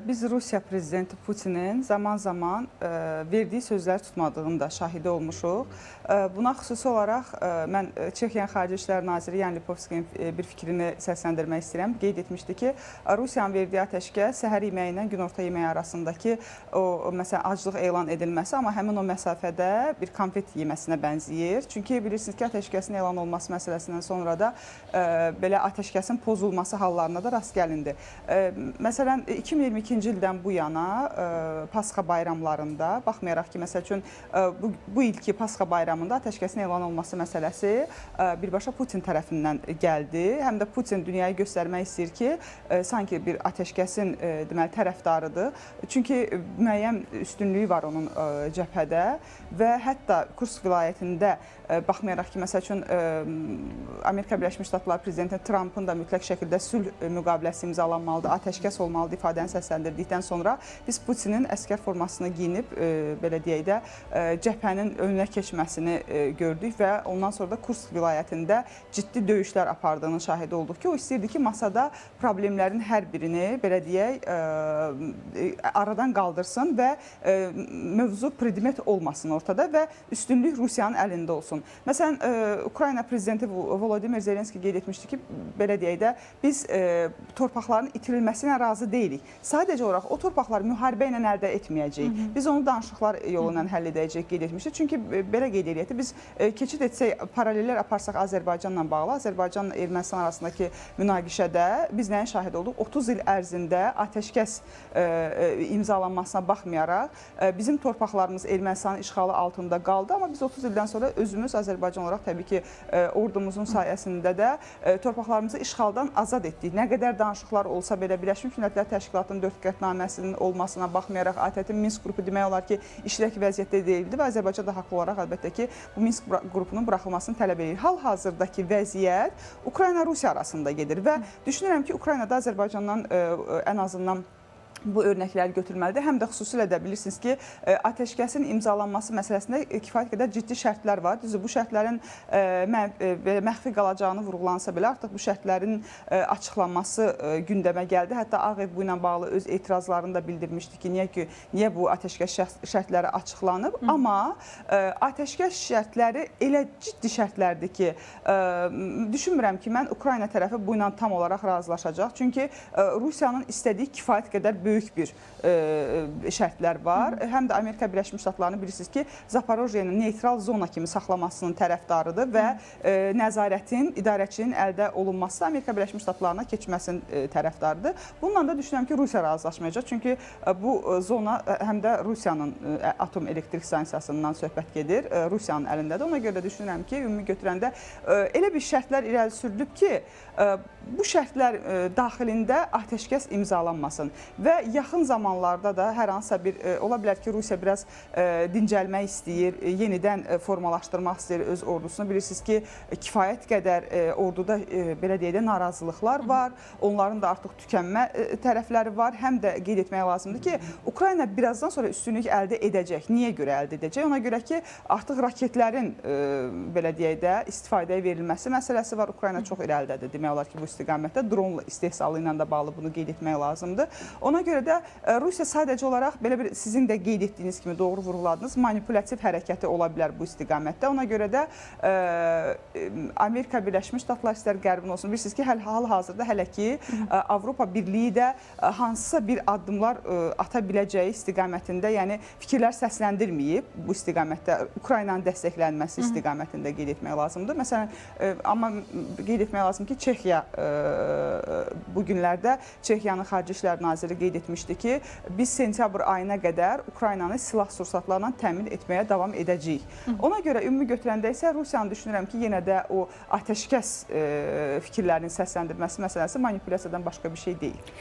Biz Rusiya prezidenti Putinin zaman-zaman verdiyi sözləri tutmadığını da şahidi olmuşuq. Buna xüsusi olaraq mən Çexiyanın Xarici İşlər Naziri Yan Lipovskinin bir fikrini səsləndirmək istəyirəm. Qeyd etmişdi ki, Rusiyanın verdiyi atəşkəs səhər yeməyi ilə günorta yeməyi arasındakı o məsələn aclıq elan edilməsi, amma həmin o məsafədə bir konfet yeməsinə bənzəyir. Çünki bilirsiniz ki, atəşkəsin elan olması məsələsindən sonra da belə atəşkəsin pozulması hallarına da rast gəlindi. Məsələn, 2022-ci ildən bu yana Pasxa bayramlarında, baxmayaraq ki, məsəl üçün bu ilki Pasxa bayramında atəşkəsin elan olması məsələsi birbaşa Putin tərəfindən gəldi. Həm də Putin dünyaya göstərmək istəyir ki, sanki bir atəşkəsin deməli tərəfdarıdır. Çünki müəyyən üstünlüyü var onun cəbhədə və hətta Kursk vilayətində baxmayaraq ki, məsəl üçün Amerika Birləşmiş Ştatları prezidenti Trampın da mütləq şəkildə sülh müqaviləsi imzalanmalıdır, atəşkəs olmalıdır ifadəni səsləndirdikdən sonra biz Putinin əskər formasını giyinib, belə deyək də, cəbhənin önünə keçməsini gördük və ondan sonra da Kursk vilayətində ciddi döyüşlər apardığının şahidi olduq ki, o istəyirdi ki, masada problemlərin hər birini, belə deyək, aradan qaldırsın və mövzu predmet olmasın ortada və üstünlük Rusiyanın əlində olsun. Məsələn, Ukrayna prezidenti Volodymyr Zelenski qeyd etmişdi ki, belə deyək də, biz torpaqların itirilməsinə razı deyilik. Sadəcə olaraq o torpaqları müharibə ilə əldə etməyəcəyik. Biz onu danışıqlar yolu ilə həll edəcəyik qeyd etmişdik. Çünki belə qeyd edirik ki, biz keçid etsək, paralellər aparsaq Azərbaycanla bağlı, Azərbaycanla Ermənistan arasındakı münaqişədə biz nəyə şahid olduq? 30 il ərzində atəşkəs imzalanmasına baxmayaraq bizim torpaqlarımız Ermənistanın işğalı altında qaldı, amma biz 30 ildən sonra özümüz Azərbaycan olaraq təbii ki, ordumuzun sayəsində də torpaqlarımızı işğaldan azad etdik. Nə qədər danışıqlar olsa belə Birləşmiş Millətlər Təşkilatının 4 qətnaməsinin olmasına baxmayaraq ATƏT-in Minsk qrupu demək olar ki, işlək vəziyyətdə deyildi və Azərbaycan da haqlı olaraq əlbəttə ki, bu Minsk qrupunun buraxılmasını tələb edir. Hal-hazırdakı vəziyyət Ukrayna-Rusiya arasında gedir və düşünürəm ki, Ukraynada Azərbaycandan ən azından bu örnəkləri götürməlidir. Həm də xüsusilə də bilirsiniz ki, atəşkəsin imzalanması məsələsində kifayət qədər ciddi şərtlər var. Düzdür, bu şərtlərin məxfi qalacağını vurğulansa belə, artıq bu şərtlərin açıqlanması gündəmə gəldi. Hətta Ağ Ev bu ilə bağlı öz etirazlarını da bildirmişdi ki, niyə bu atəşkəs şərtləri açıqlanıb. Amma atəşkəs şərtləri elə ciddi şərtlərdir ki, düşünmürəm ki, mən Ukrayna tərəfi bu ilə tam olaraq razılaşacaq. Çünki Rusiyanın istədiyi kifayət qədər böyük bir şərtlər var. Həm də Amerika Birləşmiş Ştatlarını bilirsiniz ki, Zaporojyeni neytral zona kimi saxlamasının tərəfdarıdır və nəzarətin, idarəçinin əldə olunması Amerika Birləşmiş Ştatlarına keçməsinin tərəfdarıdır. Bununla da düşünürəm ki, Rusiya razılaşmayacaq. Çünki bu zona həm də Rusiyanın atom elektrik stansiyasından söhbət gedir, Rusiyanın əlindədir. Ona görə də düşünürəm ki, ümumi götürəndə elə bir şərtlər irəli sürülüb ki, bu şərtlər daxilində atəşkəs imzalanmasın və yaxın zamanlarda da hər hansısa bir, ola bilər ki, Rusiya biraz dincəlmək istəyir, yenidən formalaşdırmaq istəyir öz ordusunu. Bilirsiniz ki, kifayət qədər orduda, belə deyək də, narazılıqlar var, onların da artıq tükənmə tərəfləri var. Həm də qeyd etmək lazımdır ki, Ukrayna birazdan sonra üstünlük əldə edəcək. Niyə görə əldə edəcək? Ona görə ki, artıq raketlərin, belə deyək də, istifadəyə verilməsi məsələsi var. Ukrayna çox irəlidədir, demək olar ki, bu istiqamətdə. Dronla istehsalı ilə də bağlı bunu qeyd etmək lazımdır. Ona görə də Rusiya sadəcə olaraq belə bir sizin də qeyd etdiyiniz kimi doğru vurğuladınız, manipulyasiv hərəkəti ola bilər bu istiqamətdə. Ona görə də Amerika Birləşmiş Ştatları istər qərbin olsun. Bilirsiniz ki, hal-hazırda hələ ki Avropa Birliyi də hansısa bir addımlar ata biləcəyi istiqamətində, yəni fikirlər səsləndirməyib bu istiqamətdə, Ukraynanın dəstəklənməsi istiqamətində qeyd etmək lazımdır. Məsələn, amma qeyd etmək lazım ki, Çexiya bu günlərdə Çexiyanın Xarici İşlər Naziri qeyd etmişdi ki, biz sentyabr ayına qədər Ukraynanı silah sursatlarla təmin etməyə davam edəcəyik. Ona görə ümumi götürəndə isə Rusiyanı düşünürəm ki, yenə də o atəşkəs fikirlərinin səsləndirməsi məsələsi manipulyasiyadan başqa bir şey deyil.